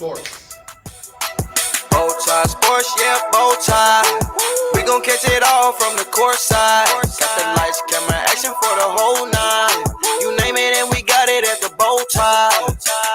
Sports. BowTie Sports, yeah, BowTie. We gon' catch it all from the court side. Got the lights, camera, action for the whole night. You name it and we got it at the BowTie.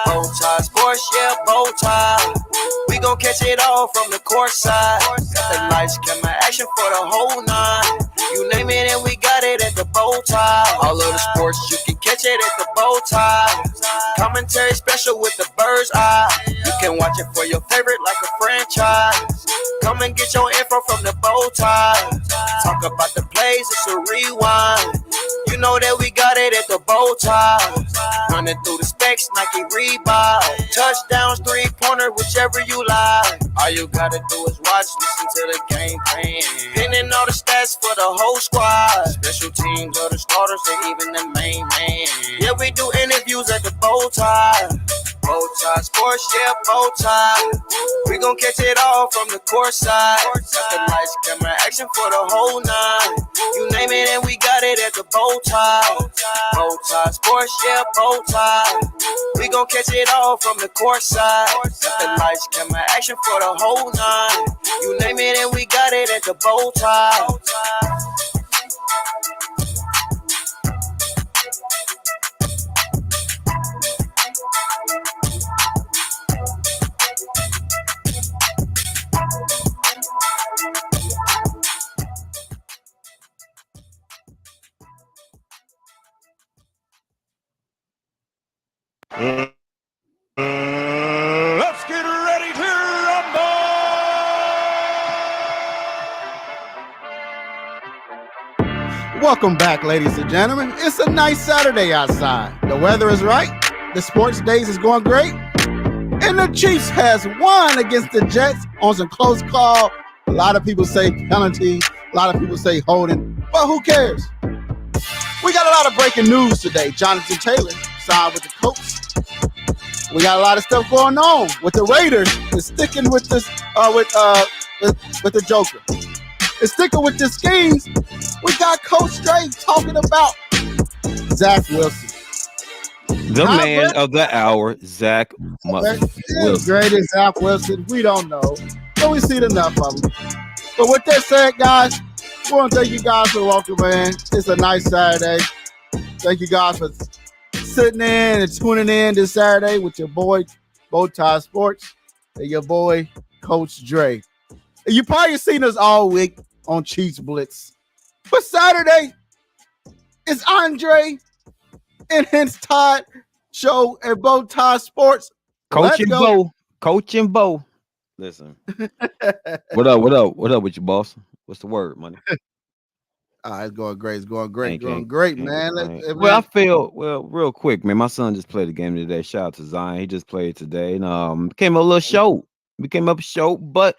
BowTie Sports, yeah, BowTie. We gon' catch it all from the court side. Got the lights, camera, action for the whole night. You name it and we got it at the BowTie. All of the sports, you can catch it at the BowTie. Commentary special with the bird's eye. You can watch it for your favorite like a franchise. Come and get your info from the BowTie. Talk about the plays, it's a rewind. You know that we got it at the BowTie. Running through the specs, Nike Reebok. Touchdowns, three-pointer, whichever you like. All you gotta do is watch, listen to the game plan. Pinning all the stats for the whole squad. Special teams or the starters or even the main man. Yeah, we do interviews at the BowTie. BowTie Sports, yeah, BowTie. We gon' catch it all from the court side. Got the lights, camera, action for the whole night. You name it and we got it at the BowTie. BowTie Sports, yeah, BowTie. We gon' catch it all from the court side. Got the lights, camera, action for the whole night. You name it and we got it at the BowTie. Let's get ready to rumble! Welcome back, ladies and gentlemen. It's a nice Saturday outside. The weather is right. The sports days is going great. And the Chiefs has won against the Jets on some close call. A lot of people say penalty. A lot of people say holding. But who cares? We got a lot of breaking news today. Jonathan Taylor signed with the Colts. We got a lot of stuff going on with the Raiders. They're sticking with this, with the Joker. They're sticking with the schemes. We got Coach Dre talking about Zach Wilson. The man of the hour, Zach Wilson. Greatest Zach Wilson. We don't know, but we seen enough of him. But with that said, guys, we want to thank you guys for welcoming in. It's a nice Saturday. Thank you guys for sitting in and tuning in this Saturday with your boy BowTie Sports and your boy Coach Dre. And you probably seen us all week on Chiefs Blitz, but Saturday is Andre and hence Todd show at BowTie Sports. Coach and Bo. Listen, what up with you, boss? What's the word, money? It's going great. It's going great. Man. I feel real quick, man. My son just played the game today. Shout out to Zion. He just played today, and became a little short. But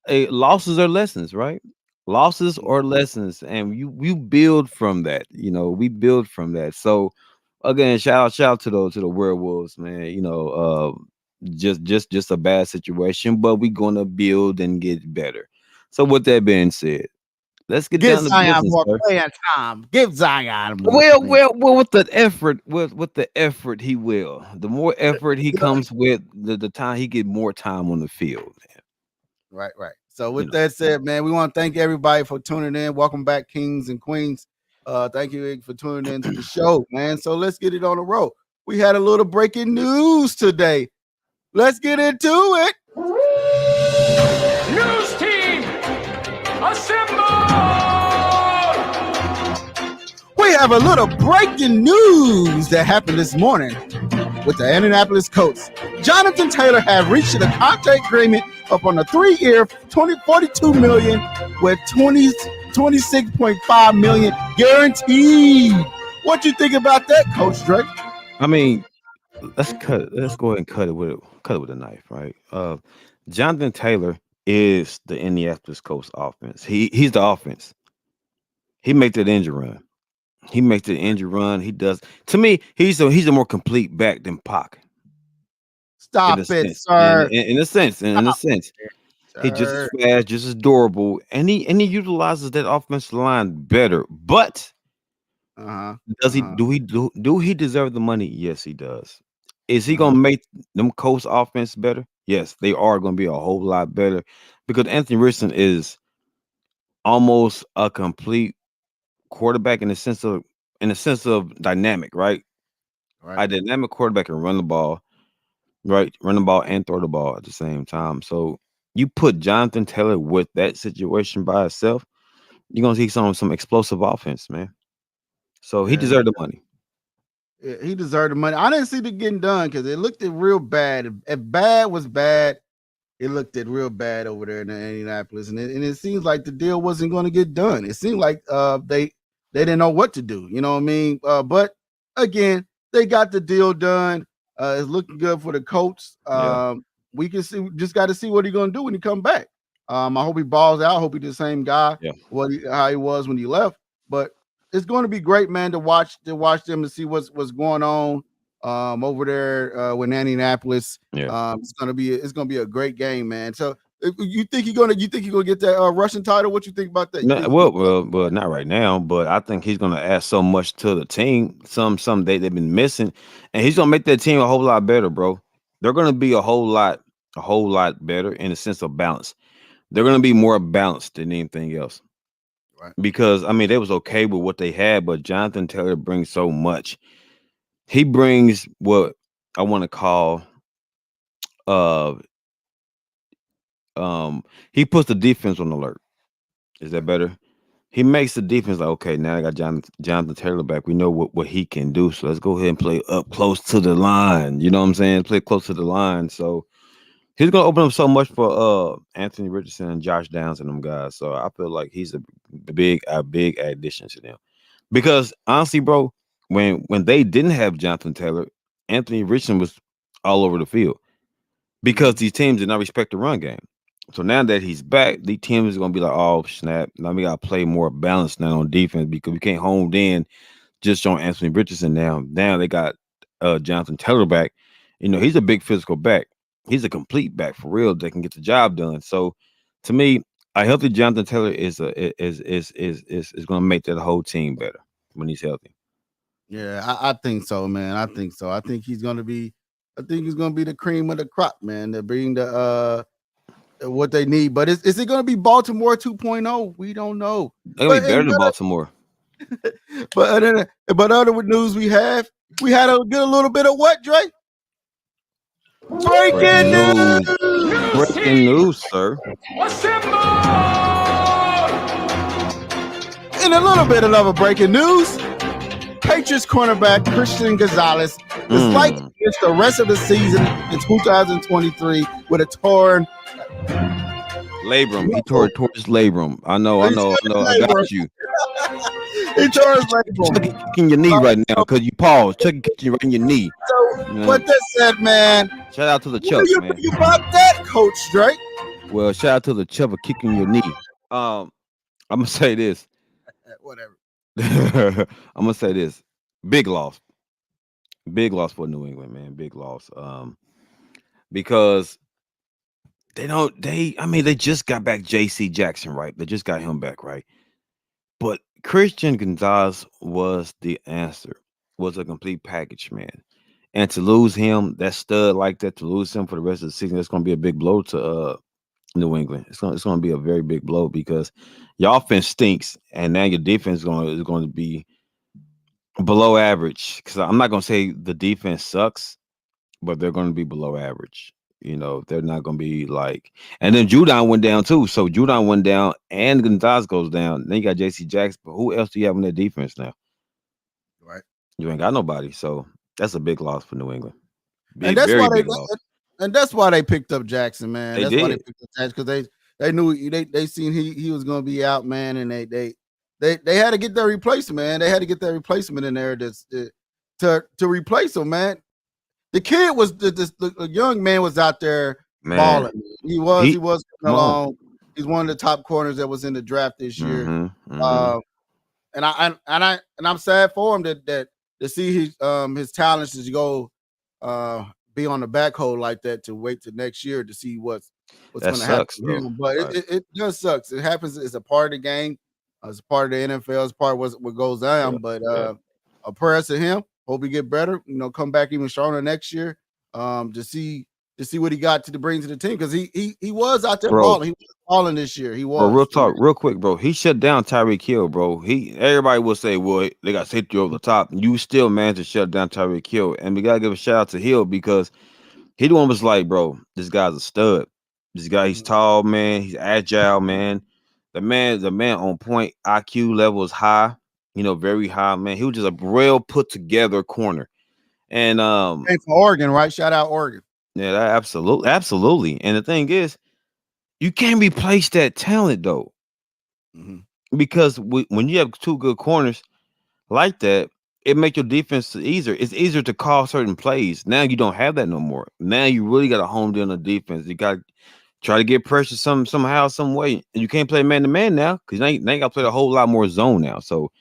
losses are lessons, right? Losses are lessons, and you build from that. We build from that. So again, shout out to the Werewolves, man. Just a bad situation, but we're gonna build and get better. So with that being said, let's get down to Zion business, more playing time. Give Zion more. Well, with the effort, he will. The more effort he comes with, the time he get more time on the field. Right. So with that said, man, we want to thank everybody for tuning in. Welcome back, kings and queens. Thank you for tuning in to the show, man. So let's get it on the road. We had a little breaking news today. Let's get into it. News team, assemble! We have a little breaking news that happened this morning with the Indianapolis Colts. Jonathan Taylor have reached a contract agreement up on a 3-year, $42 million with $26.5 million guaranteed. What you think about that, Coach Drake? I mean, let's go ahead and cut it with a knife, right? Jonathan Taylor is the Indianapolis Colts offense. He's the offense. He makes that engine run. He does. To me, he's a more complete back than Pac. Stop it, sir. In a sense, he just as fast, just as durable, and he utilizes that offensive line better. But does he do he deserve the money? Yes, he does. Is he gonna make them Colts offense better? Yes, they are going to be a whole lot better because Anthony Richardson is almost a complete quarterback in the sense of dynamic, right? Right. A dynamic quarterback can run the ball, right? Run the ball and throw the ball at the same time. So you put Jonathan Taylor with that situation by itself, you're gonna see some explosive offense, man. So he Yeah, deserved the money. he deserved the money. I didn't see it getting done because it looked it real bad. If bad was bad, it looked it real bad over there in Indianapolis, and it seems like the deal wasn't going to get done. It seemed like they didn't know what to do. You know what I mean? But again, they got the deal done. It's looking good for the Colts. Yeah, We can see. Just got to see what he's going to do when he come back. I hope he balls out. I hope he's the same guy yeah. how he was when he left. But it's going to be great, man, to watch them and see what's going on over there with Indianapolis. Yeah. It's gonna be a great game, man. So you think you're gonna get that Russian title? What you think about that? You No, think well, not right now, but I think he's gonna add so much to the team. Some they've been missing, and he's gonna make that team a whole lot better, bro. They're gonna be a whole lot better in the sense of balance. They're gonna be more balanced than anything else. right? Because I mean, they was okay with what they had, but Jonathan Taylor brings so much. He brings what I want to call uh um he puts the defense on alert. Is that better? He makes the defense like, okay, now I got Jonathan Taylor back. We know what he can do. So let's go ahead and play up close to the line. You know what I'm saying? Play close to the line. So he's gonna open up so much for Anthony Richardson and Josh Downs and them guys. So I feel like he's a big addition to them. Because honestly, bro, when they didn't have Jonathan Taylor, Anthony Richardson was all over the field because Mhm. these teams did not respect the run game. So now that he's back, the team is gonna be like, oh snap! Now we gotta play more balanced now on defense because we can't hone in just on Anthony Richardson now. Now they got Jonathan Taylor back. You know, he's a big physical back. He's a complete back for real that can get the job done. So to me, a healthy Jonathan Taylor is gonna make that whole team better when he's healthy. Yeah, I think so, man. I think so. I think he's gonna be. I think he's gonna be the cream of the crop, man. To bring the what they need. But is it gonna be Baltimore 2.0? We don't know. They're gonna But be better in than Baltimore. other news we had to get a little bit of what, Drake? Breaking Breaking news. New news. Breaking team, news, sir. assemble! In a little bit of other breaking news, Patriots cornerback Christian Gonzalez is likely to Mm. miss the rest of the season in 2023 with a torn Labrum. He tore knuckle. it towards labrum. I know, I He know, I know. I tore got his you. labrum. He tore his Chucky labrum. kicking your knee right now So, because you paused. Chucky kicking you right in your knee. so You know? what that said, man. Shout out to the What do Chuck, you man. think about that, Coach Drake? Well, shout out to the Chuck for kicking your knee. Um, I'm gonna say this. Whatever. I'm gonna say this. Big loss. Big loss for New England, man. Big loss. Because they don't. They just got back J.C. Jackson, right? They just got him back, right? But Christian Gonzalez was the answer. Was a complete package, man. And to lose him, that stud like that, to lose him for the rest of the season, that's going to be a big blow to New England. It's going to be a very big blow because your offense stinks, and now your defense is going to be below average. Because I'm not going to say the defense sucks, but they're going to be below average. You know, they're not going to be like. And then Judon went down too. So Judon went down, and Gonzalez goes down. Then you got J.C. Jackson. But who else do you have in that defense now? Right. You ain't got nobody. So that's a big loss for New England. And Big, that's very why they big loss. and that's why they picked up Jackson, man. They That's why they did. picked up Jackson because they knew they seen he was gonna be out, man, and they had to get their replacement, man. They had to get their replacement in there to replace him, man. The kid was the young man was out there Man, balling. He he was coming come on. along. He's one of the top corners that was in the draft this year. Mm-hmm. Mm-hmm. Uh, and I'm sad for him that to see his talents to go be on the back hole like that to wait to next year to see what's That going to happen sucks to though. him. But Right. it just sucks. It happens. It's a part of the game. It's a part of the NFL. It's part of what goes Yeah. down. But Yeah. a prayers to him. Hope he get better. Come back even stronger next year. To to see what he got to bring to the team because he was out there bro. balling. He was balling this year. He Bro, real was. talk, real quick, bro. He shut down Tyreek Hill, bro. Everybody will say, well, they got safety over the top. You still managed to shut down Tyreek Hill. And we gotta give a shout out to Hill because he the one was like, bro, this guy's a stud. This guy, he's tall, man. He's agile, man. The man on point. IQ level is high, very high, man. He was just a real put together corner. And Came from Oregon, right? Shout out Oregon. yeah, absolutely, absolutely. And the thing is, you can't replace that talent though. Mhm. Because when you have two good corners like that, it makes your defense easier. It's easier to call certain plays. Now you don't have that no more. Now you really got to hone in on the defense. You got to try to get pressure somehow, some way. And you can't play man to man now because now you got to play a whole lot more zone now. So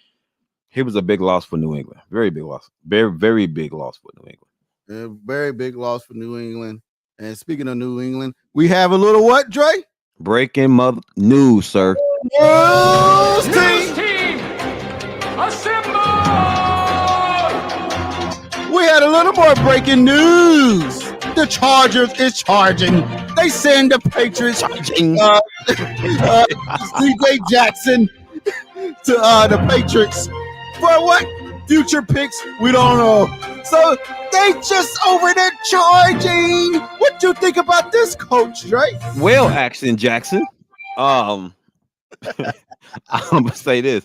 he was a big loss for New England. Very big loss. Very, very big loss for New England. A very big loss for New England. And speaking of New England, we have a little what, Dre? Breaking mother news, sir. News News team. team, assemble! We had a little more breaking news. The Chargers is charging. They send the Patriots Charging. CJ Jackson to the Patriots for what? Future picks? We don't know. So they just over there charging. What you think about this, Coach Dre? Well, Action Jackson. I'm gonna say this.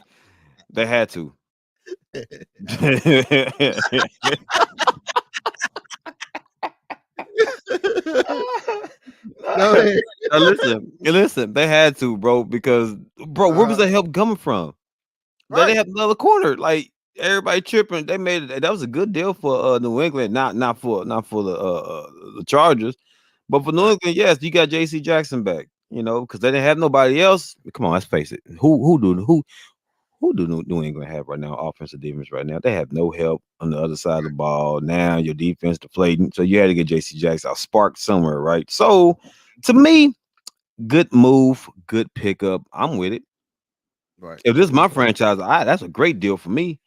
They had to. Go ahead. Listen, they had to, bro, because where was the help coming from? They Right. didn't have another corner. Like everybody tripping. They made it. That was a good deal for New England, not for the Chargers, but for New England, yes, you got JC Jackson back. Because they didn't have nobody else. Come on, let's face it. Who do New England have right now? Offensive defense right now. They have no help on the other side of the ball. Now your defense deflating. So you had to get JC Jackson a spark somewhere, right? So to me, good move, good pickup. I'm with it. Right. If this is my franchise, that's a great deal for me.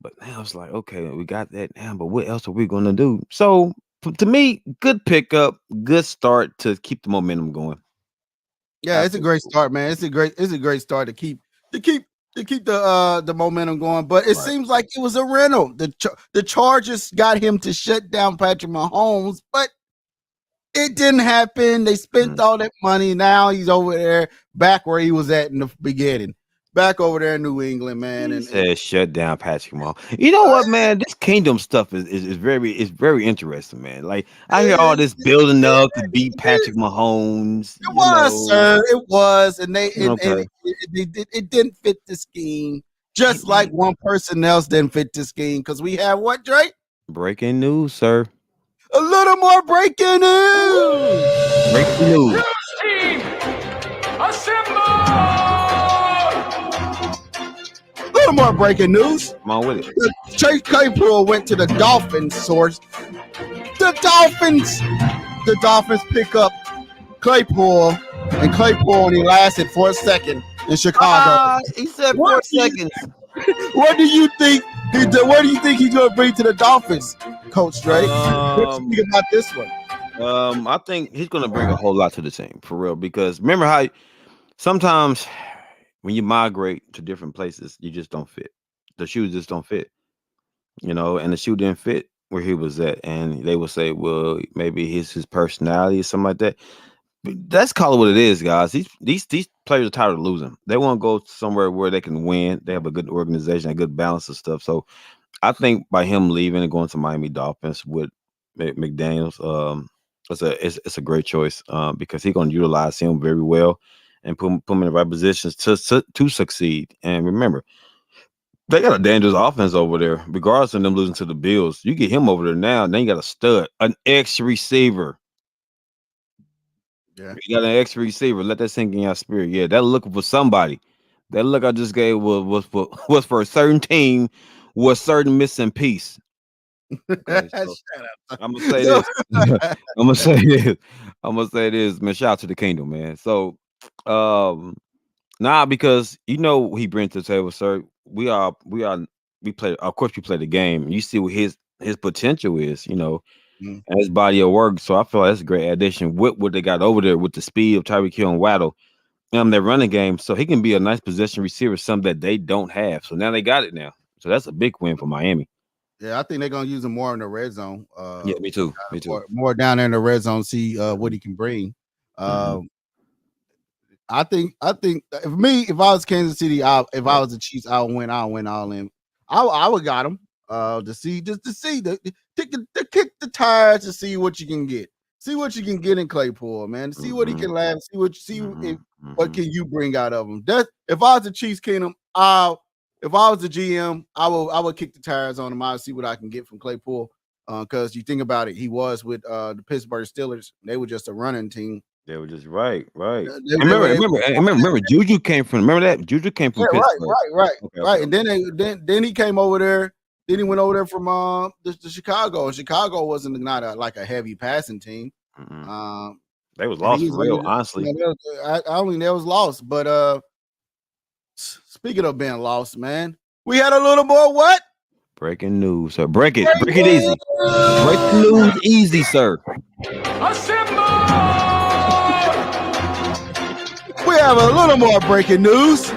But now it's like, okay, we got that now, but what else are we gonna do? So to me, good pickup, good start to keep the momentum going. Yeah, it's a great start, man. It's a great start to keep the momentum going. But it seems like it was a rental. The Chargers got him to shut down Patrick Mahomes, but it didn't happen. They spent all that money. Now he's over there back where he was at in the beginning. Back over there in New England, man. He said shut down Patrick Mahomes. You know what, man? This kingdom stuff is very interesting, man. Like I hear all this building up to beat Patrick Mahomes. It was, sir. It was, and Okay. it didn't fit the scheme. Just like one person else didn't fit the scheme because we have what, Drake? Breaking news, sir. A little more breaking news. Breaking news. News team, assemble! A little more breaking news. Come on with it. Chase Claypool went to the Dolphins source. The Dolphins pick up Claypool, and Claypool only lasted for a second in Chicago. He said 4 What? seconds. What do you think? What do you think he's going to bring to the Dolphins, Coach Drake? What do you think about this one? I think he's gonna bring a whole lot to the team for real. Because remember how sometimes when you migrate to different places, you just don't fit. The shoes just don't fit, and the shoe didn't fit where he was at. And they would say, well, maybe his personality or something like that. But that's call it what it is, guys. These players are tired of losing. They want to go somewhere where they can win. They have a good organization, a good balance of stuff. So I think by him leaving and going to Miami Dolphins with McDaniels, it's a great choice because he's going to utilize him very well and put him in the right positions to succeed. And remember, they got a dangerous offense over there, regardless of them losing to the Bills. You get him over there now you got a stud, an ex receiver. Yeah. You got an ex receiver. Let that sink in your spirit. Yeah, they're looking for somebody. That look I just gave was for a certain team with a certain missing piece. Okay, so I'm gonna say this. I'm gonna say this. I'm gonna say this, man. Shout out to the kingdom, man. So because he brings to the table, sir. We play, of course we play the game. You see what his potential is, Mhm. and his body of work. So I feel like that's a great addition with what they got over there with the speed of Tyreek Hill and Waddle. Their running game, so he can be a nice possession receiver, something that they don't have. So now they got it now. So that's a big win for Miami. Yeah, I think they're gonna use him more in the red zone. Yeah, me too. Me too. More down there in the red zone, see what he can bring. Mhm. I think if I was Kansas City, if I Right. was the Chiefs, I'll win all in. I would got him to see to kick the tires to see what you can get. See what you can get in Claypool, man. See what he Mhm. can last. See Mhm. what Mhm. can you bring out of him. That if I was the Chiefs Kingdom, if I was the GM, I would kick the tires on him. I'll see what I can get from Claypool. Because you think about it, he was with the Pittsburgh Steelers. They were just a running team. They were just right. They, And they remember, were able remember, to and remember, Juju came from. Remember that Juju came Yeah, from Pittsburgh. Okay. Okay. right. And then he came over there. Then he went over there from the Chicago. And Chicago wasn't not like a heavy passing team. Mm-mm. Um, They was and he lost for was able real, to, honestly. I don't think that was lost. But speaking of being lost, man, we had a little more what? Breaking news, sir. Break it easy. Break the news easy, sir. Assemble! We have a little more breaking news.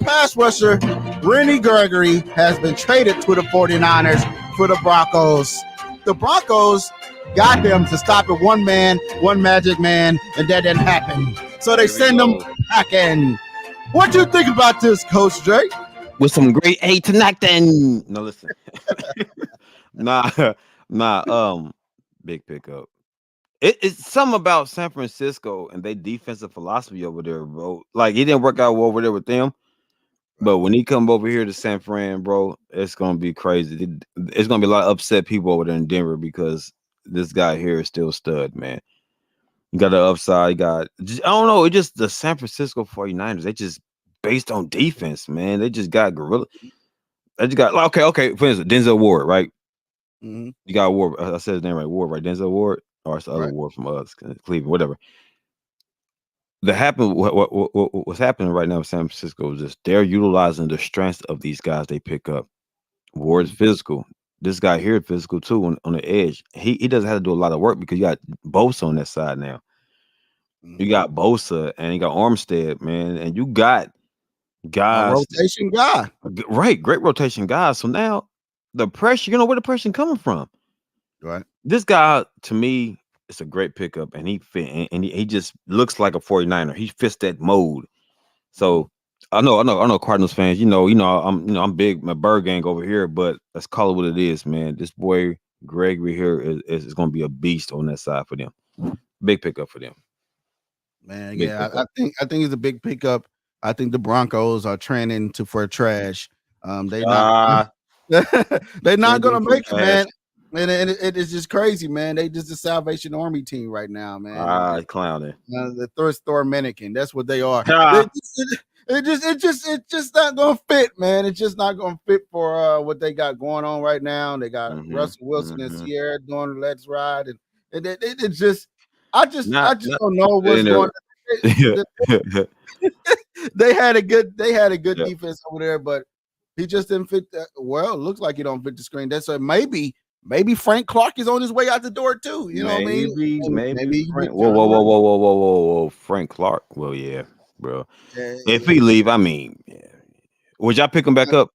Pass rusher Rennie Gregory has been traded to the 49ers for the Broncos. The Broncos got him to stop it one man, one magic man, and that didn't happen. So they send him packing. What you think about this, Coach Drake? With some great A to knock then. No, listen. nah, nah, big pickup. It's something about San Francisco and they defensive philosophy over there, bro. Like it didn't work out well over there with them. But when he come over here to San Fran, bro, it's gonna be crazy. It's gonna be a lot of upset people over there in Denver because this guy here is still stud, man. You got the upside, you got I don't know, it just the San Francisco 49ers, they just based on defense, man. They just got gorilla. They just got okay. For instance, Denzel Ward, right? Mm-hmm. You got Ward. I said his name right, Ward, right? Denzel Ward, or it's the other Right. Ward from us, Cleveland, whatever. What's happening right now in San Francisco is just they're utilizing the strengths of these guys they pick up. Ward's physical. This guy here physical too on the edge. He doesn't have to do a lot of work because you got Bosa on that side now. You Mm-hmm. got Bosa and you got Armstead, man, and you got A guys rotation guy. right, great rotation guys. So now the pressure, where the pressure coming from? Right. This guy to me is a great pickup, and he fit, and he just looks like a 49er. He fits that mold. So I know Cardinals fans, I'm big my bird gang over here, but let's call it what it is, man. This boy Gregory here is gonna be a beast on that side for them. Big pickup for them. Man, Big yeah, pickup. I think it's a big pickup. I think the Broncos are trending for trash. They not Ah, they're not trending gonna for make it, trash. man. And it is just crazy, man. They just the Salvation Army team right now, man. Clowning. The thirst store mannequin. That's what they are. Ah, It's just not gonna fit, man. It's just not gonna fit for what they got going on right now. They got Russell Wilson and Sierra doing the Let's Ride, and it's just I just not don't know what's in there. going on. They had a good Yeah. defense over there, but he just didn't fit. Well, it looks like he don't fit the screen. That's so maybe Frank Clark is on his way out the door too. You know what I mean? Maybe He Frank. Whoa, returned whoa, to whoa, work. whoa, whoa, whoa, whoa, whoa. Frank Clark. Well, yeah, bro. Yeah, If he leave, I mean, yeah. Would y'all pick him back up?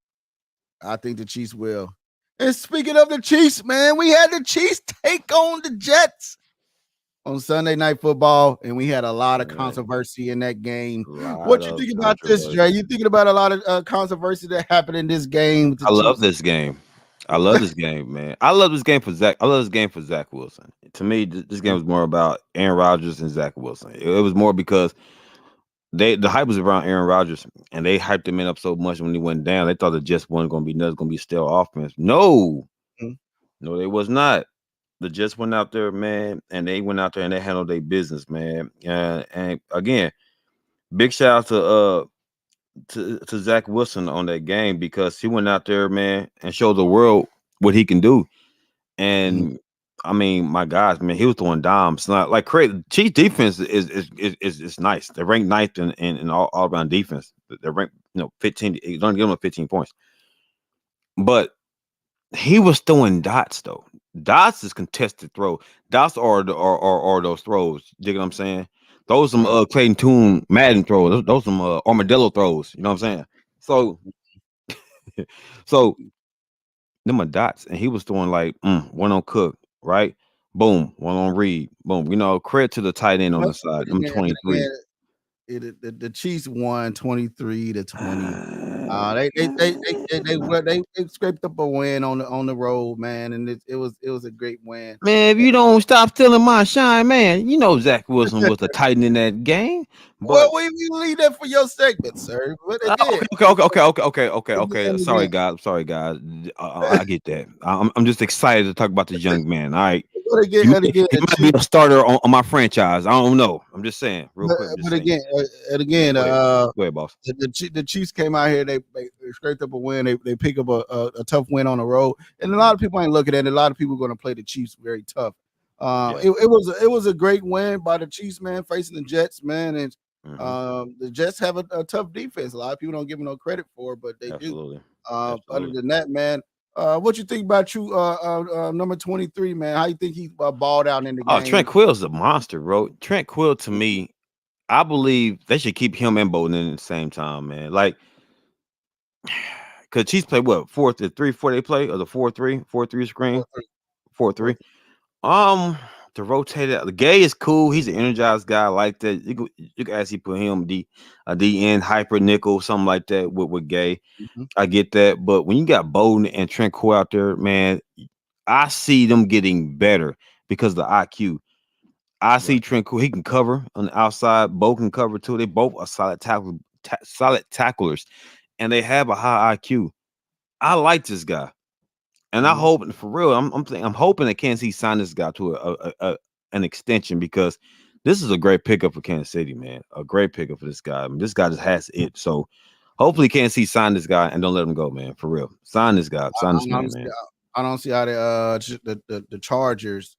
I think the Chiefs will. And speaking of the Chiefs, man, we had the Chiefs take on the Jets on Sunday Night Football, and we had a lot of controversy in that game. What you think about this, Jay? You thinking about a lot of controversy that happened in this game with the I love Chiefs? this game. I love this game, man. I love this game for Zach. I love this game for Zach Wilson. To me, this game was more about Aaron Rodgers and Zach Wilson. It was more because the hype was around Aaron Rodgers, and they hyped him up so much when he went down. They thought the Jets wasn't going to be nothing, going to be still offense. No, no, they was not. The Jets went out there, man, and they went out there and they handled their business, man. And again, big shout out to Zach Wilson on that game because he went out there, man, and showed the world what he can do. And I mean, my gosh, man, he was throwing dimes. Not like crazy. Chiefs defense is nice. They're ranked ninth in all around defense. They're ranked, 15. Don't give them 15 points. But he was throwing dots though. Dots is contested throw. Dots are those throws. You get what I'm saying? Those some Right. Clayton Tune Madden throws. Those some armadillo throws. You know what I'm saying? So so them are dots, and he was throwing like one on Cook, right? Boom, one on Reed. Boom. Credit to the tight end on But, the side. but Them again, but 23. again, the Chiefs won 23-20. They scraped up a win on the road, man, and it was a great win. Man, if you don't stop stealing my shine, man, you know Zach Wilson was the tight end in that game. Well, But we leave that for your segment, sir. But again, okay. and again, Sorry, guys. I get that. I'm just excited to talk about this young man. All right, and again, he the might be Chiefs. a starter on my franchise. I don't know. I'm just saying, real But, quick. I'm just but saying. again, and Yeah, again, go ahead, boss. the Chiefs came out here. They scraped up a win. They pick up a tough win on the road, and a Mhm. lot of people ain't looking at it. A lot of people are going to play the Chiefs very tough. Yeah. It was a great win by the Chiefs, man, facing the Jets, man, and Hmm. the Jets have a tough defense. A lot of people don't give them no credit for it, but they do. Absolutely. Other Absolutely. than that, man, what you think about you, number 23, man? How you think he balled out in the Oh, game? Trent Quill's a monster, bro. Trent Quill to me, I believe they should keep him and Bolden in at the same time, man. Like, cause Chiefs play what 4-3-4 they play or the 4-3 screen 4-3. Fourth. Um, to rotate it, the Gay is cool. He's an energized guy. I like that. You can actually put him D end hyper nickel something like that with Gay. Mhm. I get that, but when you got Bowden and Trent Quill out there, man, I see them getting better because of the IQ. I see Right. Trent Quill. He can cover on the outside. Bo can cover too. They both are solid tacklers, and they have a high IQ. I like this guy. And I Mhm. hope for real, I'm hoping that Kansas City sign this guy to an extension because this is a great pickup for Kansas City, man. A great pickup for this guy. I mean, this guy just has it. So hopefully Kansas City sign this guy and don't let him go, man. For real. Sign this guy. Sign this I man, don't see man. I don't see how the Chargers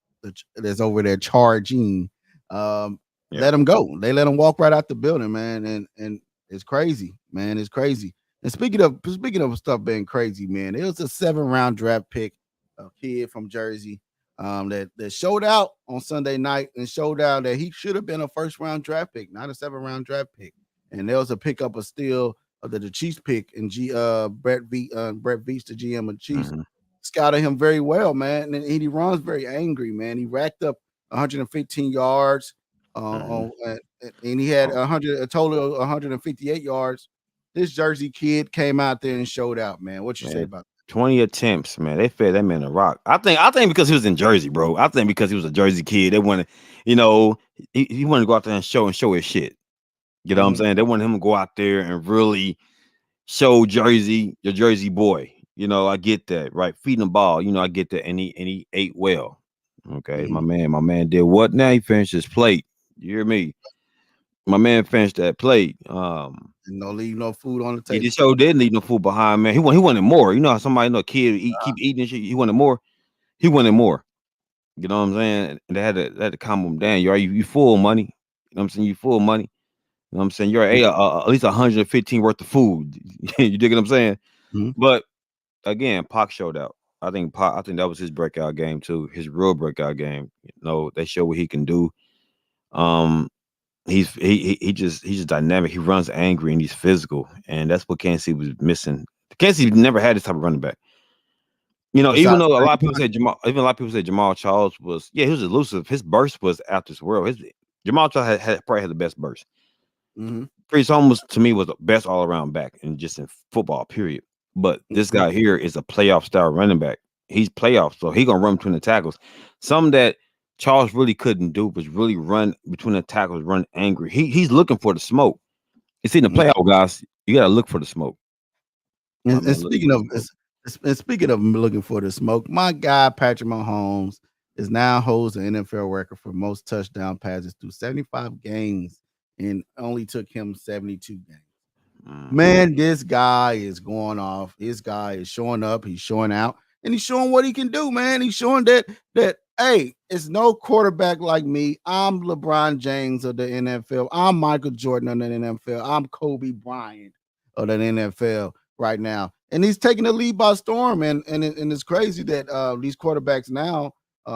that's over there charging Yeah. let him go. They let him walk right out the building, man, and it's crazy, man. It's crazy. And speaking of stuff being crazy, man, it was a 7th round draft pick, a kid from Jersey, that showed out on Sunday night and showed out that he should have been a 1st round draft pick, not a 7th round draft pick. And there was a pickup of steal the Chiefs pick and Brett Veach, the GM of the Chiefs, Hmm. scouted him very well, man. And he runs very angry, man. He racked up 115 yards, Hmm. and he had Oh, a total of 158 yards. This Jersey kid came out there and showed out, man. What you say man. about 20 attempts, man. They fed that man a rock. I think because he was in Jersey, bro. I think because he was a Jersey kid, they wanted, he wanted to go out there and show his shit. You that? know what I'm saying? They wanted him to go out there and really show Jersey, your Jersey boy. I get that, right? Feeding the ball, I get that, and he ate well. Okay, Mhm. my man did what? Now he finished his plate. You hear me? My man finished that plate. And don't leave no food on the He table. just so didn't leave no food behind, man. He wanted more. You know how somebody kid keep eating and shit. He wanted more. He wanted more. You know what I'm saying? And they had to calm him down. You full money. You know what I'm saying? You full money. You know what I'm saying? You're at least 115 worth of food. You dig what I'm saying? Mhm. But again, Pac showed out. I think that was his breakout game too. His real breakout game. They show what he can do. Um, he's just dynamic. He runs angry and he's physical, and that's what Kansas City was missing. Kansas City never had this type of running back. Besides Even though a lot of people Saquon. say Jamal Charles was, yeah, he was elusive. His burst was out this world. Jamal Charles probably had the best burst. Mhm. Priest Holmes to me was the best all around back and just in football, period. But this Mhm. guy here is a playoff style running back. He's playoff, so he gonna run between the tackles. Some that Charles really couldn't do was really run between the tackles, run angry. He's looking for the smoke. You see, in the Mhm. playoff guys, you gotta look for the smoke. My And man looking for speaking the of smoke. and speaking of looking for the smoke, my guy Patrick Mahomes is now holds the NFL record for most touchdown passes through 75 games and only took him 72 games. Mhm. Man, this guy is going off. This guy is showing up. He's showing out, and he's showing what he can do. Man, he's showing that hey, it's no quarterback like me. I'm LeBron James of the NFL. I'm Michael Jordan of the NFL. I'm Kobe Bryant of the NFL right now. and he's taking the lead by storm. And it's crazy that these quarterbacks now,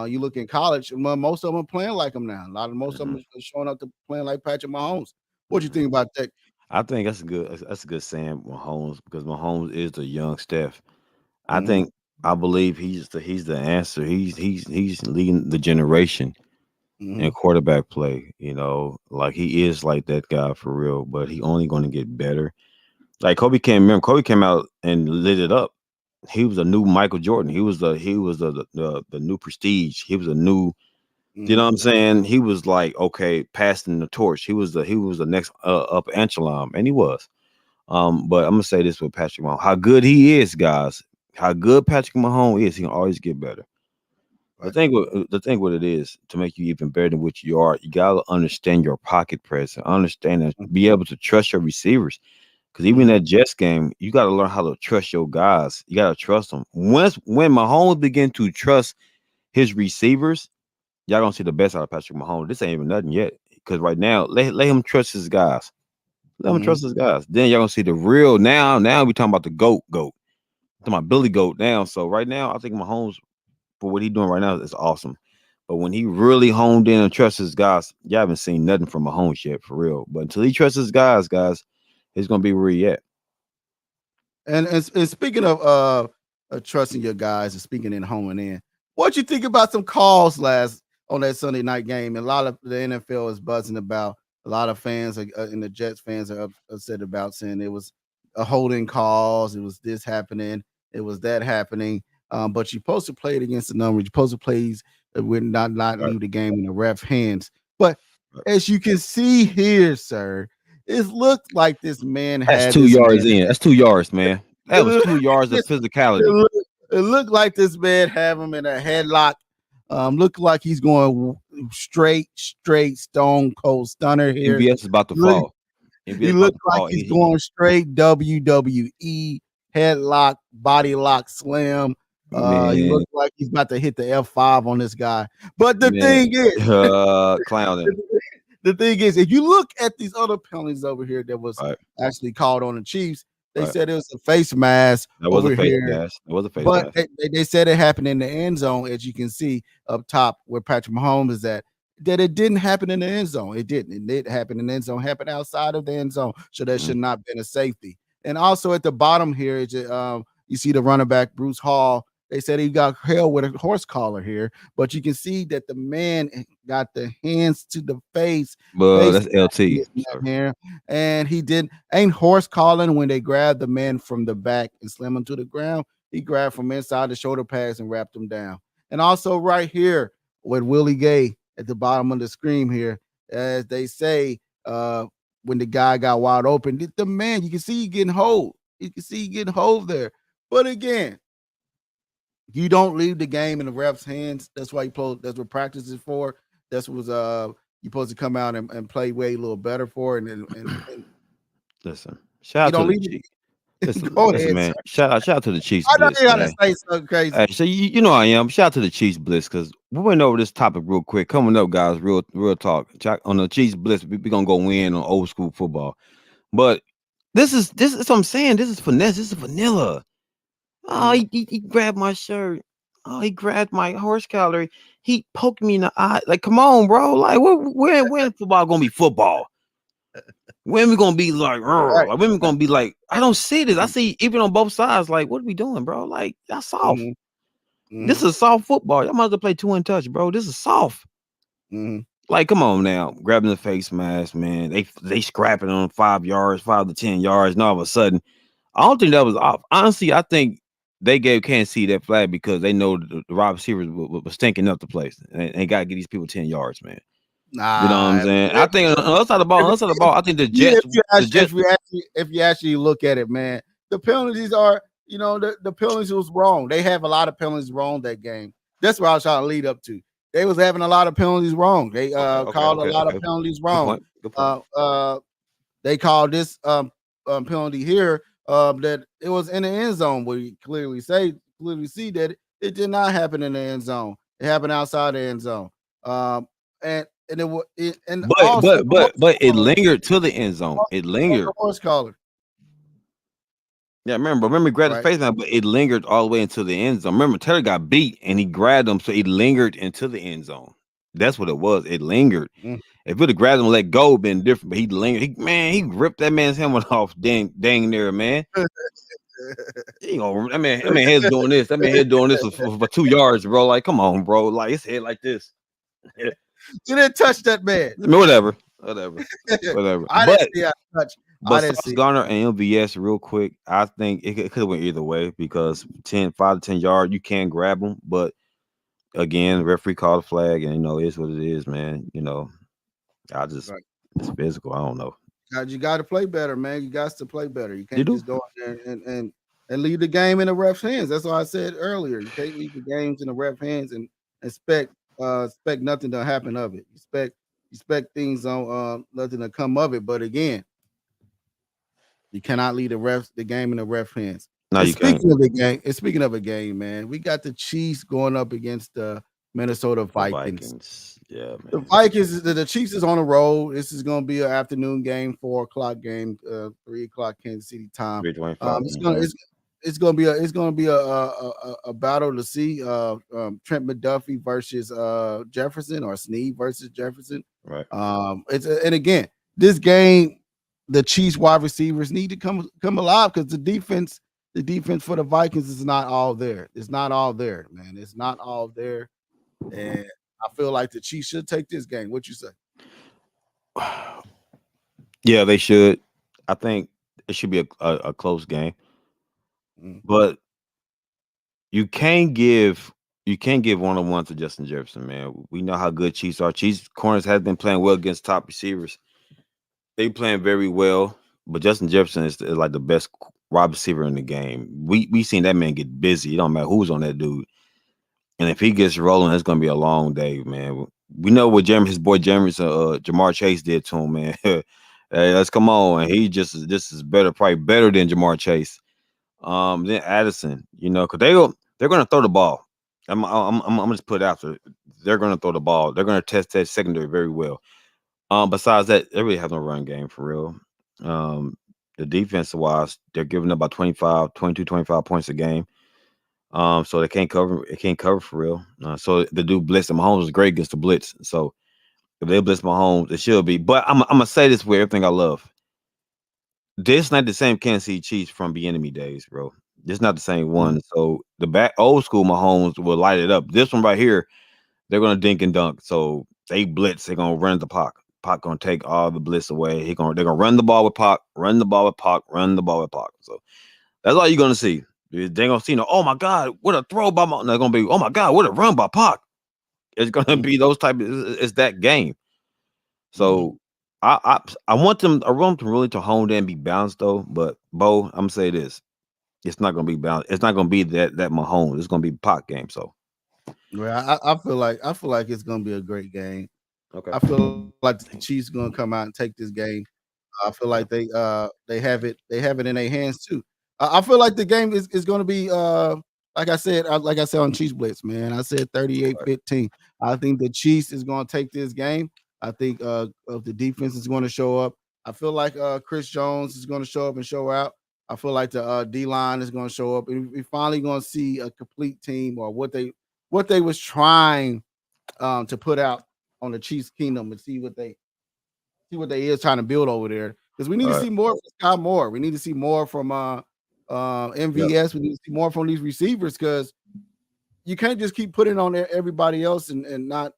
you look in college, and most of them are playing like him now. Most of them Mhm, are showing up to playing like Patrick Mahomes. What do you mhm. think about that? I think that's a good saying, Mahomes, because Mahomes is the young Steph. I Hmm. think I believe he's the answer. He's leading the generation in Hmm. quarterback play. Like he is like that guy for real, but he only going to get better. Like Kobe came out and lit it up. He was a new Michael Jordan. He was the new prestige. He was a new, you know Hmm. what I'm saying? He was like, okay, passing the torch. He was the next up echelon, and he was. But I'm gonna say this with Patrick Mahomes: how good he is, guys. How good Patrick Mahomes is, he can always get better. The Right. thing, what it is to make you even better than what you are, you gotta understand your pocket presence, understand and be able to trust your receivers. Because even Hmm. that Jets game, you got to learn how to trust your guys. You got to trust them. When Mahomes begin to trust his receivers, y'all gonna see the best out of Patrick Mahomes. This ain't even nothing yet. Because right now, let him trust his guys. Let him Hmm. trust his guys. Then y'all gonna see the real. Now we talking about the goat. Talking about Billy Goat now. So right now, I think Mahomes, for what he doing right now, is awesome. But when he really honed in and trusts his guys, y'all haven't seen nothing from Mahomes yet, for real. But until he trusts his guys, he's gonna be where he at. And speaking of trusting your guys and speaking in homing in, what you think about some calls last on that Sunday night game? And a lot of the NFL is buzzing about. A lot of fans and the Jets fans are upset about saying it was a holding calls. It was this happening. It was that happening. But you're supposed to play it against the numbers. You're supposed to play with not Right. leave the game in the ref hands. But Right. as you can see here, sir, it looked like this man That's had 2 yards in. That's 2 yards, man. That was 2 yards of it physicality. looked, it looked like this man have him in a headlock. Looked like he's going straight stone cold stunner here. MVS is about to Look, fall. he MVS about looked to like fall. he's going straight WWE headlock, body lock slam. He Man, looked like he's about to hit the F5 on this guy. But the man, thing is, clowning. the thing is, if you look at these other penalties over here that was Right, actually called on the Chiefs, they right. said it was a face mask That was a over face here. mask. That was a face But mask. they said it happened in the end zone, as you can see up top where Patrick Mahomes is at. That it didn't happen in the end zone. It didn't. It did happen in the end zone. Happened outside of the end zone, so that Mhm. should not have been a safety. And also at the bottom here is you see the running back Bruce Hall. They said he got held with a horse collar here, but you can see that the man got the hands to the But face that's LT, in that sir. here, and he didn't ain't horse calling when they grabbed the man from the back and slam him to the ground. He grabbed from inside the shoulder pads and wrapped him down. And also right here with Willie Gay at the bottom of the screen here, as they say, when the guy got wide open, the man, you can see he getting hold. You can see he getting hold there. But again, you don't leave the game in the ref's hands. That's why you play. That's what practice is for. That's what you're supposed to come out and play way a little better for. And Listen, shout you out to don't the leave Chiefs. it. Listen, Go listen, ahead, man. sir. Shout out to the Chiefs I know Blitz, you gotta man. say something crazy. Hey, so you know I am. Shout out to the Chiefs Blitz because we went over this topic real quick. Coming up, guys, real talk. On the Chiefs Blitz, we gonna go in on old school football. But this is what I'm saying. This is finesse. This is vanilla. Oh, Mhm. he grabbed my shirt. Oh, he grabbed my horse collar. He poked me in the eye. Like, come on, bro. Like, when football gonna be football? When we gonna be like, "Rrr," Right. like when we Right. gonna be like, I don't see this. I Mhm. see even on both sides. Like, what are we doing, bro? Like, that's soft. Mhm. This Mhm. is soft football. Y'all might as well play 2 and touch, bro. This is soft. Mhm. Like, come on now, grabbing the face mask, man. They scrapping on 5 yards, 5 to 10 yards, and all of a sudden, I don't think that was off. Honestly, I think they gave Kansas City that flag because they know the wide receivers was stinking up the place, and got to get these people 10 yards, man. You know what I'm Nah, saying? I think on the other side of the ball, I think if you actually look at it, man, the penalties are, the penalties was wrong. They have a lot of penalties wrong that game. That's what I was trying to lead up to. They was having a lot of penalties wrong. They called a lot of Okay. penalties Good wrong. point. Good point. Uh, uh, they called this penalty here that it was in the end zone where you clearly see that it did not happen in the end zone. It happened outside the end zone. Um, and it was and But also but the but horse but it collar, lingered to the end zone. It the lingered. horse collar. Yeah, remember he grabbed his right? face now, but it lingered all the way into the end zone. Remember, Taylor got beat and he grabbed him, so it lingered into the end zone. That's what it was. It lingered. Mm. If it would have grabbed him and let go, it'd been different. But he lingered. He ripped that man's helmet off. Dang near man. He gonna, that man head's doing this. That man head doing this for 2 yards, bro. Like, come on, bro. Like his head like this. Yeah. You didn't touch that man. I mean, whatever. I didn't see how touch. I But didn't Sauce see. Gardner and MVS, real quick, I think it could have went either way because 5 to 10 yards, you can grab them. But again, referee called a flag, and it's what it is, man. I just Right. it's physical. I don't know. You got to play better, man. You got to play better. You You can't do. just go out there and leave the game in the ref's hands. That's what I said earlier. You can't leave the games in the ref hands and expect nothing to happen of it. Expect things on nothing to come of it. But again, you cannot leave the game in the ref hands. No, And you can't. speaking of a game, man, we got the Chiefs going up against the Minnesota The Vikings. Vikings. Yeah, The man. Vikings, the Chiefs is on the road. This is going to be an afternoon game, 4 o'clock game, 3 o'clock Kansas City time. 325. It's gonna be a battle to see Trent McDuffie versus Jefferson or Snead versus Jefferson. Right. And again, this game, the Chiefs wide receivers need to come alive because the defense for the Vikings is not all there. It's not all there, man. It's not all there, and I feel like the Chiefs should take this game. What you say? Yeah, they should. I think it should be a close game, Mm. but you can't give 1-on-1 to Justin Jefferson, man. We know how good Chiefs are. Chiefs corners have been playing well against top receivers. They playing very well, but Justin Jefferson is like the best wide receiver in the game. We seen that man get busy. It don't matter who's on that dude. And if he gets rolling, it's gonna be a long day, man. We know what his boy Jamar Chase did to him, man. Hey, let's come on. And he just is better, probably better than Jamar Chase. Then Addison, because they're gonna throw the ball. I'm just put it out there. They're gonna throw the ball. They're gonna test that secondary very well. Besides that, they really have no run game for real. The defensive wise, they're giving up about 25 points a game. So they can't cover. It can't cover for real. So they do blitz. And Mahomes is great against the blitz. So if they blitz Mahomes, it should be. But I'm gonna say this with everything I love. This not the same Kansas City Chiefs from the enemy days, bro. This not the same one. So the old school Mahomes will light it up. This one right here, they're gonna dink and dunk. So they blitz. They're gonna run the Pac. Pac gonna take all the blitz away. They're gonna run the ball with Pac. Run the ball with Pac. Run the ball with Pac. So that's all you're gonna see. They ain't gonna see oh my God, what a throw by They're gonna be, oh my God, what a run by Pac. It's gonna be those type of it's that game. So I want them really to hone in and be balanced though. But Bo, I'm gonna say this. It's not gonna be balanced. It's not gonna be that Mahomes. It's gonna be Pac game. So I feel like it's gonna be a great game. okay. I feel like the Chiefs gonna come out and take this game. I feel like they have it in their hands too. I feel like the game is going to be like I said on Chiefs Blitz, man. I said 38-15. I think the Chiefs is going to take this game. I think the defense is going to show up. I feel like Chris Jones is going to show up and show out. I feel like the D line is going to show up, and we're finally going to see a complete team or what they was trying to put out on the Chiefs Kingdom and see what they is trying to build over there. Because we need to see more from Scott Moore. We need to see more from MVS. Yep. We need to see more from these receivers because you can't just keep putting on everybody else and not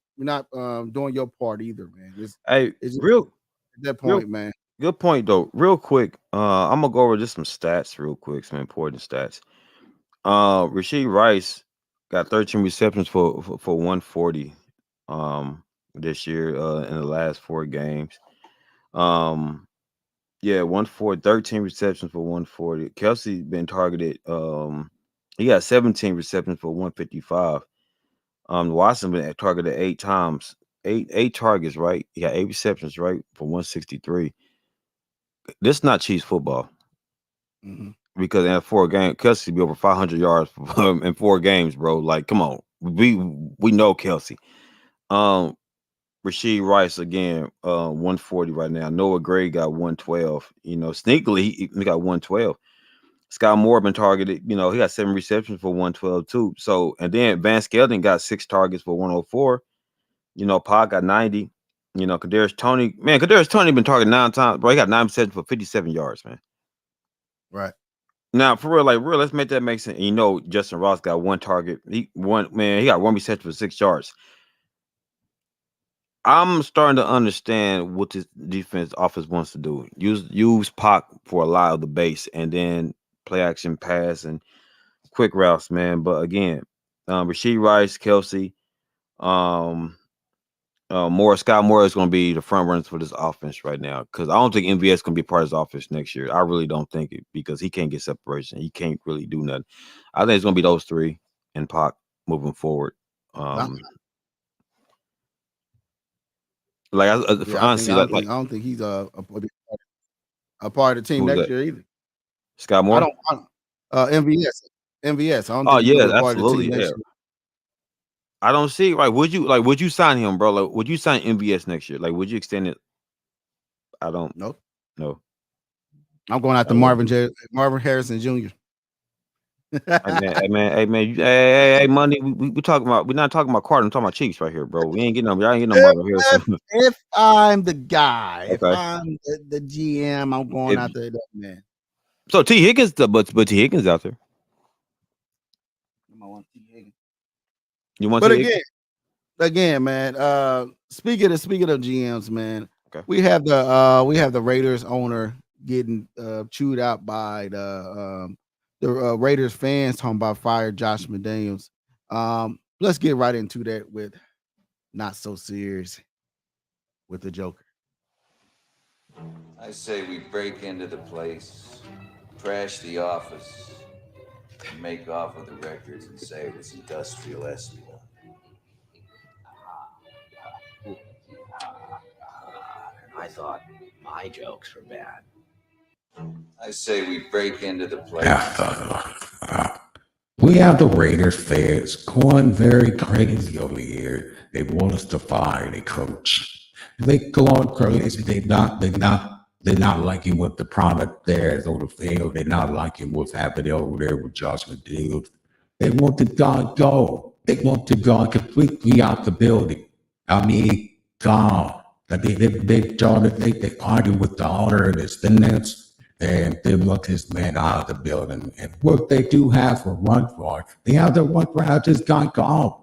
doing your part either, man. It's real at that point, man. Good point though. Real quick, I'm gonna go over just some stats real quick, some important stats. Rashee Rice got 13 receptions for 140 this year in the last 4 games. 13 receptions for 140. Kelsey been targeted. He got 17 receptions for 155. Watson been targeted 8 times, eight targets, right? He got 8 receptions, right, for 163. This is not Chiefs football. Because in 4 games, Kelsey be over 500 yards in 4 games, bro. Like, come on, we know Kelsey. Rashee Rice again, 140 right now. Noah Gray got 112. Sneakily he got 112. Scott Moore been targeted. You know, he got 7 receptions for 112 too. So, and then Van Skelton got 6 targets for 104. You know, Pac got 90. You know, Kadarius Toney been targeted 9 times, bro. He got 9 receptions for 57 yards, man. Right. Now, for real, let's make that make sense. And you know, Justin Ross got 1 target. He got 1 reception for 6 yards. I'm starting to understand what this defense offense wants to do. Use Pac for a lot of the base, and then play action pass and quick routes, man. But again, Rasheed Rice, Kelsey, Scott Moore is going to be the front runners for this offense right now, because I don't think MVS is going to be part of this offense next year. I really don't think it, because he can't get separation. He can't really do nothing. I think it's going to be those 3 and Pac moving forward. Honestly, I don't think he's a part of the team next year either. Scott Moore? I don't MVS. I don't think he's a part of the team next year. I don't see, right? Would you sign him, bro? Like, would you sign MVS next year? Like, would you extend it? I don't. Nope. No. I'm going after Marvin Harrison Jr. Hey man, money. We talking about. We're not talking about Carter. I'm talking about Chiefs right here, bro. We ain't getting no. Y'all ain't getting no Marvin Harrison. If I'm the guy, if I'm the GM, I'm going after that man. So T Higgins, but T Higgins out there. You want? But again, man. Speaking of GMs, man, we have the Raiders owner getting chewed out by the Raiders fans talking about fire Josh McDaniels. Let's get right into that with not so serious with the Joker. I say we break into the place, trash the office, and make off with the records and say it was industrial espionage. I thought my jokes were bad. I say we break into the place. We have the Raiders fans going very crazy over here. They want us to fire the coach. They go on crazy. They're not liking what the product there is on the field. They're not liking what's happening over there with Josh McDaniels. They want the guy go. They want the guy completely out the building. I mean, gone. They argue with the owner and his tenants, and they want this man out of the building. And what they do have for run for, they have the one for how this guy gone.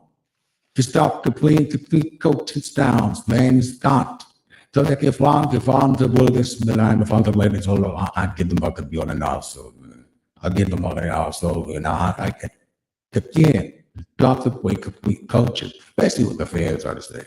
To stop complete coaches downs, man, it's not. So like if I'm the Willis, then if I'm the ladies, I get them out the building also. I get them out there also, and I can again stop the way complete coaches, especially what the fans are to say.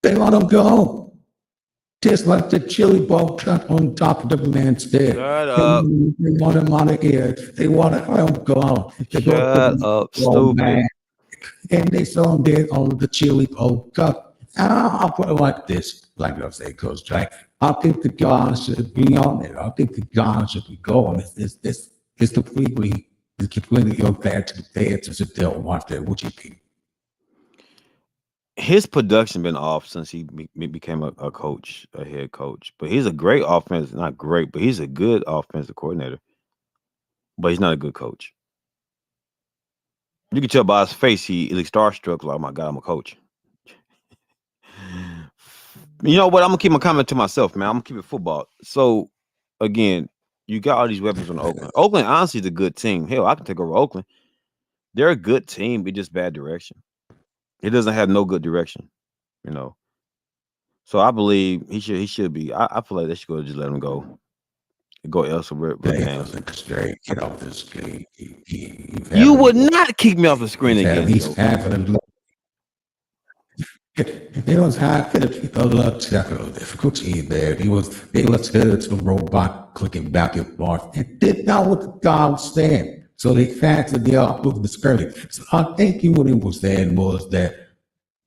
They let him go. Just like the chili bowl cut on top of the man's head. Shut up. They want him out of here. They want to let him go. Shut up, stupid. Man. And they saw him dead on the chili bowl cut. I'll put it like this, like I say, Coach Jack. I think the guy should be on it. I think the guy should be going. It's completely unfair to the fans to sit there and watch that. What you think? His production been off since he became a coach, a head coach. But he's a great offense, not great, but he's a good offensive coordinator. But he's not a good coach. You can tell by his face he's starstruck. Like, oh my God, I'm a coach. You know what? I'm gonna keep my comment to myself, man. I'm gonna keep it football. So again, you got all these weapons on Oakland. Oakland honestly is a good team. Hell, I can take over Oakland. They're a good team, but just bad direction. It doesn't have no good direction, you know. So I believe he should be. I feel like they should go just let him go elsewhere. Straight, get off the screen. You would not kick me off the screen again. He's having It was hard for the people technical difficulty there. They was good to robot clicking back and forth and did not what the guy was saying. So they faxed the moving the scrimmage. So I think what it was saying was that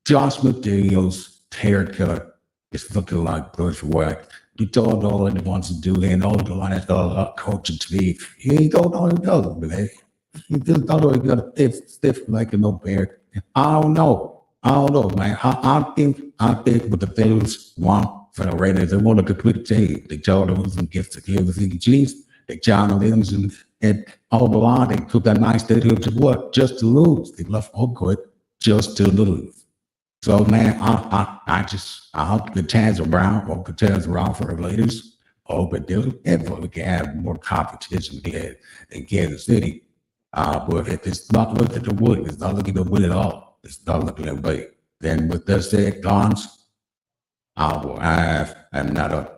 Josh McDaniels' haircut is looking like bushwhack. He told all he wants to do and all the last coaching team. He don't know he does, man. He just don't know he got a stiff like a no bear. I don't know. I don't know, man. I think what the Bills want for the Raiders, they want a complete team. They told them who's against the Kansas City Chiefs, they John Williams and all the line. They took that nice stadium to what? Just to lose. They left Oakwood just to lose. So man, I hope the chance around, hope the chance around for the Raiders. Hope it do, and we can have more competition here in Kansas City. But if it's not looking to win, it's not looking to win at all. It's not looking to win. Then with that said, Gons, I will have another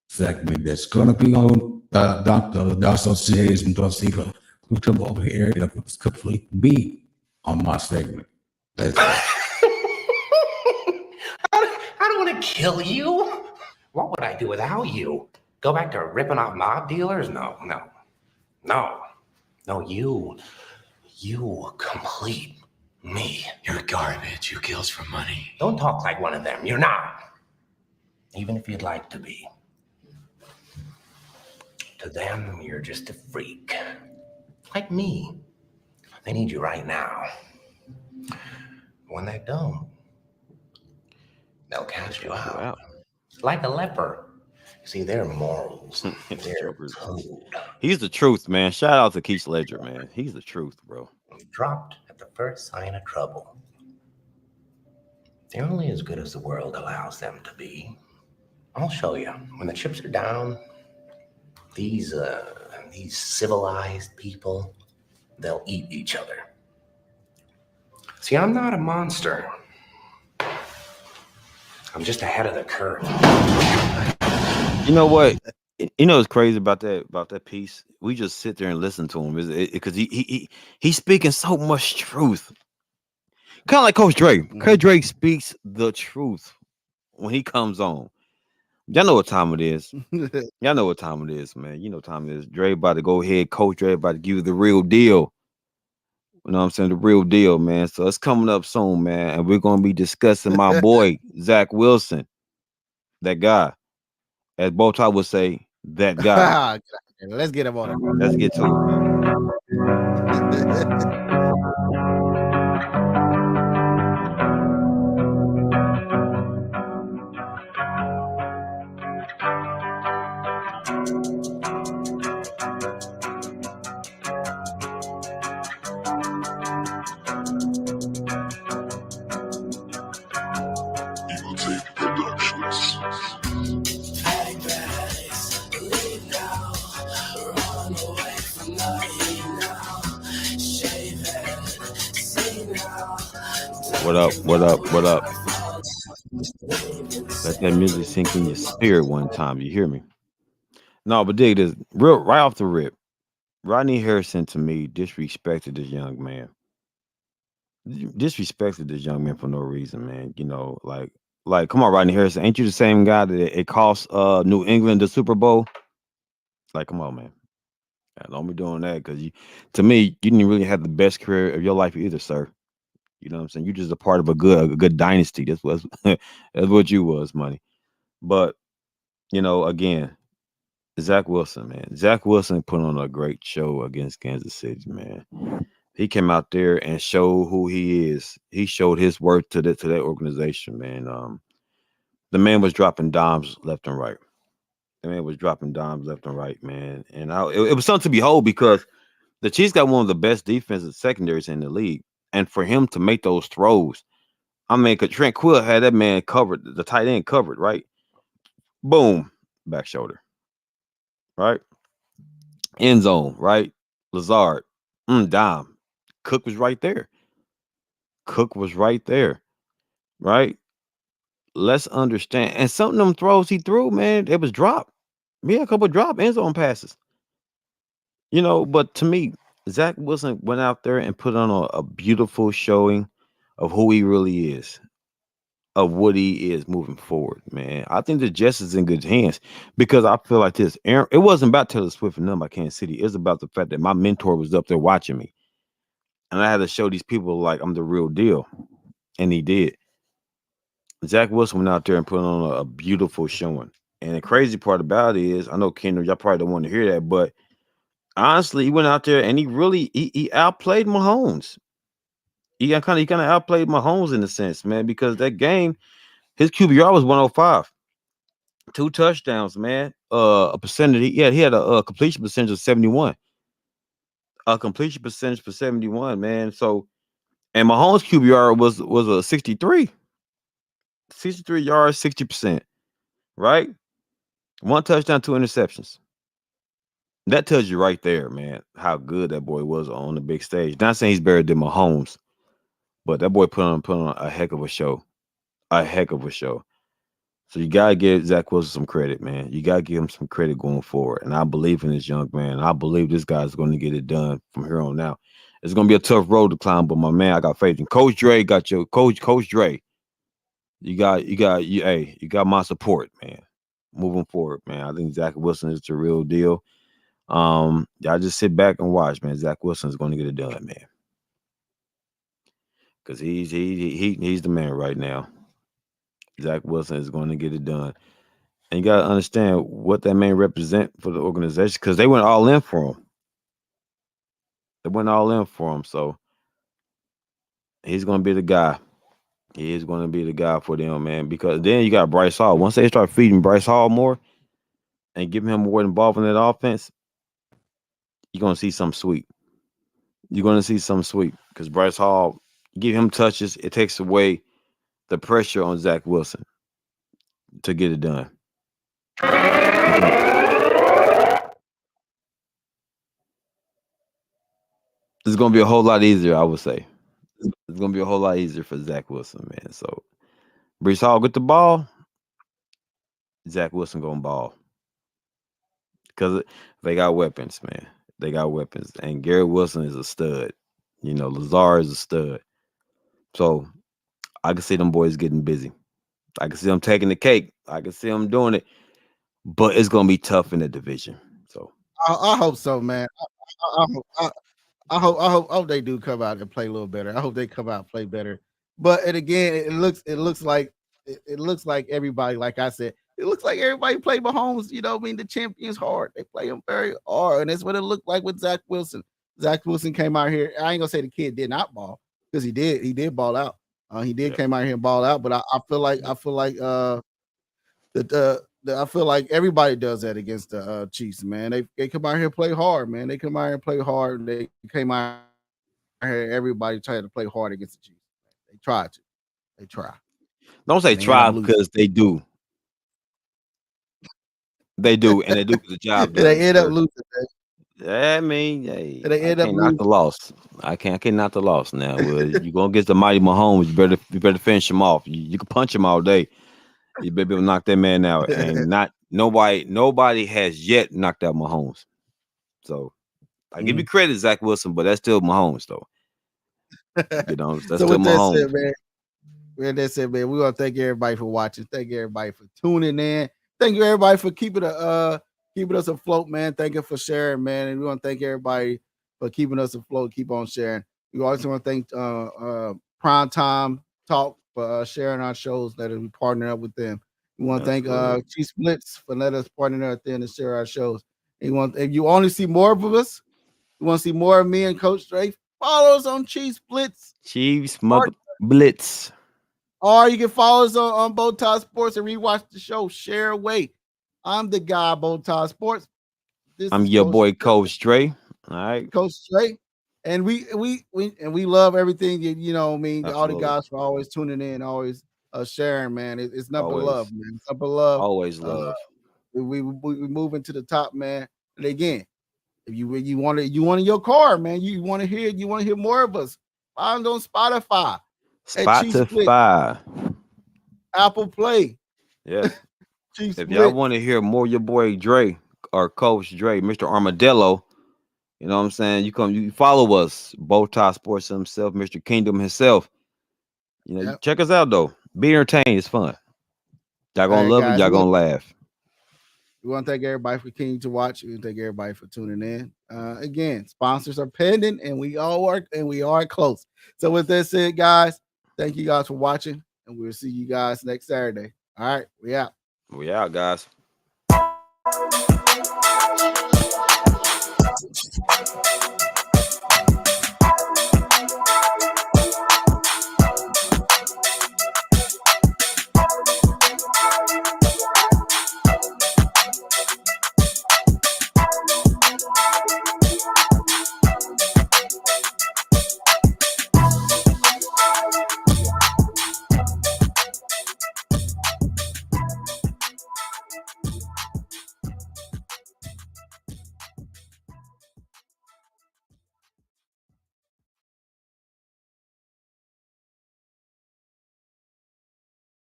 segment that's gonna be on the Association of People who come over here and it's complete me on my segment. Let's go. I don't want to kill you. What would I do without you? Go back to ripping off mob dealers? No. You complete me. You're garbage. You kills for money. Don't talk like one of them. You're not. Even if you'd like to be. To them, you're just a freak. Like me. They need you right now. When they don't, they'll cast you out. Like a leper. See, their morals, their code. He's the truth, man. Shout out to Keith Ledger, man. He's the truth, bro. Dropped at the first sign of trouble. They're only as good as the world allows them to be. I'll show you. When the chips are down, these civilized people, they'll eat each other. See, I'm not a monster. I'm just ahead of the curve. You know what? You know what's crazy about that piece? We just sit there and listen to him because he's speaking so much truth. Kind of like Coach Drake. Coach Drake speaks the truth when he comes on. Y'all know what time it is. Y'all know what time it is, man. You know what time it is. Dre about to go ahead. Coach Dre about to give you the real deal. You know what I'm saying? The real deal, man. So it's coming up soon, man. And we're going to be discussing my boy, Zach Wilson. That guy. As BowTie would say, that guy. Let's get him on it. Let's get to it, man. What up? What up? What up? Let that music sink in your spirit one time. You hear me? No, but dig this. Right off the rip. Rodney Harrison, to me, disrespected this young man. Disrespected this young man for no reason, man. You know, like, come on, Rodney Harrison. Ain't you the same guy that it cost New England the Super Bowl? Like, come on, man. Don't be doing that because to me, you didn't really have the best career of your life either, sir. You know what I'm saying? You're just a part of a good dynasty. That's what you was, money. But, you know, again, Zach Wilson, man. Zach Wilson put on a great show against Kansas City, man. He came out there and showed who he is. He showed his worth to that organization, man. The man was dropping dimes left and right. Man, And it was something to behold because the Chiefs got one of the best defensive secondaries in the league. And for him to make those throws, I mean, because Trent Quill had that man covered, the tight end covered, right? Boom, back shoulder, right? End zone, right? Lazard, dime. Cook was right there. Right? Let's understand. And some of them throws he threw, man, it was drop. We had a couple of drop end zone passes. You know, but to me, Zach Wilson went out there and put on a beautiful showing of who he really is, of what he is moving forward, man. I think the Jets is in good hands because I feel like this. Aaron, it wasn't about Taylor Swift and them by Kansas City. It was about the fact that my mentor was up there watching me. And I had to show these people like I'm the real deal. And he did. Zach Wilson went out there and put on a beautiful showing. And the crazy part about it is, I know Kendall, y'all probably don't want to hear that, but honestly, he went out there and he outplayed Mahomes. He kind of outplayed Mahomes in a sense, man, because that game, his QBR was 105, 2 touchdowns, man. A percentage, he had a completion percentage of 71, a completion percentage for 71, man. So, and Mahomes QBR was a 63, 63 yards, 60%, right? 1 touchdown, 2 interceptions. That tells you right there, man, how good that boy was on the big stage. Not saying he's better than Mahomes, but that boy put on a heck of a show, a heck of a show. So you gotta give Zach Wilson some credit, man. You gotta give him some credit going forward. And I believe in this young man. I believe this guy's going to get it done from here on out. It's gonna be a tough road to climb, but my man, I got faith in Coach Dre. Got your Coach Dre. You got my support, man. Moving forward, man. I think Zach Wilson is the real deal. Y'all just sit back and watch, man. Zach Wilson is going to get it done, man. Because he's the man right now. Zach Wilson is going to get it done. And you gotta understand what that man represent for the organization because they went all in for him. They went all in for him. So he's gonna be the guy. He is gonna be the guy for them, man. Because then you got Bryce Hall. Once they start feeding Bryce Hall more and giving him more involved in that offense, you're gonna see something sweet. You're gonna see something sweet because Bryce Hall, give him touches, it takes away the pressure on Zach Wilson to get it done. It's gonna be a whole lot easier, I would say. It's gonna be a whole lot easier for Zach Wilson, man. So Brees Hall get the ball, Zach Wilson gonna ball because they got weapons, man. They got weapons, and Garrett Wilson is a stud. You know, Lazar is a stud. So I can see them boys getting busy. I can see them taking the cake. I can see them doing it, but it's gonna be tough in the division. So I hope so, man. I hope they do come out and play a little better. I hope they come out and play better. But and again, it looks like everybody, like I said, it looks like everybody play Mahomes. You know, what I mean, the champions hard. They play him very hard, and that's what it looked like with Zach Wilson. Zach Wilson came out here. I ain't gonna say the kid did not ball because he did. He did ball out. He did yeah, came out here and ball out. But I feel like I feel like everybody does that against the Chiefs, man. They come out here and play hard, man. They come out here and play hard. They came out here, everybody tried to play hard against the Chiefs. They tried to. They try. don't say And they end up try losing. because they do. They do, and they do get the job And they done, end up sir. losing, man. I mean, hey, And they I end up can't knock the losing. loss. I can't knock the loss now. Well, you gonna get the mighty Mahomes. You better finish him off. You can punch him all day. You better be able to knock that man out. And not nobody has yet knocked out Mahomes. So I give you Mhm. credit, Zach Wilson, but that's still Mahomes, though. You know, that's So still with that Mahomes. said, man, we want to thank everybody for watching. Thank everybody for tuning in. Thank you everybody for keeping us afloat, man. Thank you for sharing, man. And we want to thank everybody for keeping us afloat. Keep on sharing. We also want to thank Prime Time Talk for sharing our shows that we partner up with them. We want to thank Absolutely. Chief Splits for letting us partner up there and share our shows. If you want to see more of us, you want to see more of me and Coach Drake, follow us on Chief Splits. Chiefs mother blitz. Or you can follow us on BowTie Sports and rewatch the show. Share away. I'm the guy, BowTie Sports. This I'm is your boy Coach Dre. All right. Coach Stray. And we love everything you know. I mean, all the Absolutely. guys for always tuning in, always sharing, man. It's nothing but love, Always. man. It's nothing but love. Always Uh, love. we move into the top, man. And again, if you want it, you want in your car, man. You want to hear more of us. Find on Spotify at Chief Split, Spotify. Apple Play, Yes. Chief If y'all Split. want to hear more, your boy Dre or Coach Dre, Mr. Armadillo, you know what I'm saying? You follow us, Bowtie Sports himself, Mr. Kingdom himself. You know, Yep. check us out though. Be entertained. It's fun. Y'all All gonna right, love it. guys. Y'all gonna laugh. We want to thank everybody for continuing to watch. We want to thank everybody for tuning in. Again, sponsors are pending, and we are close. So with that said, guys, thank you guys for watching. and we'll see you guys next Saturday. All right, we out. We out, guys.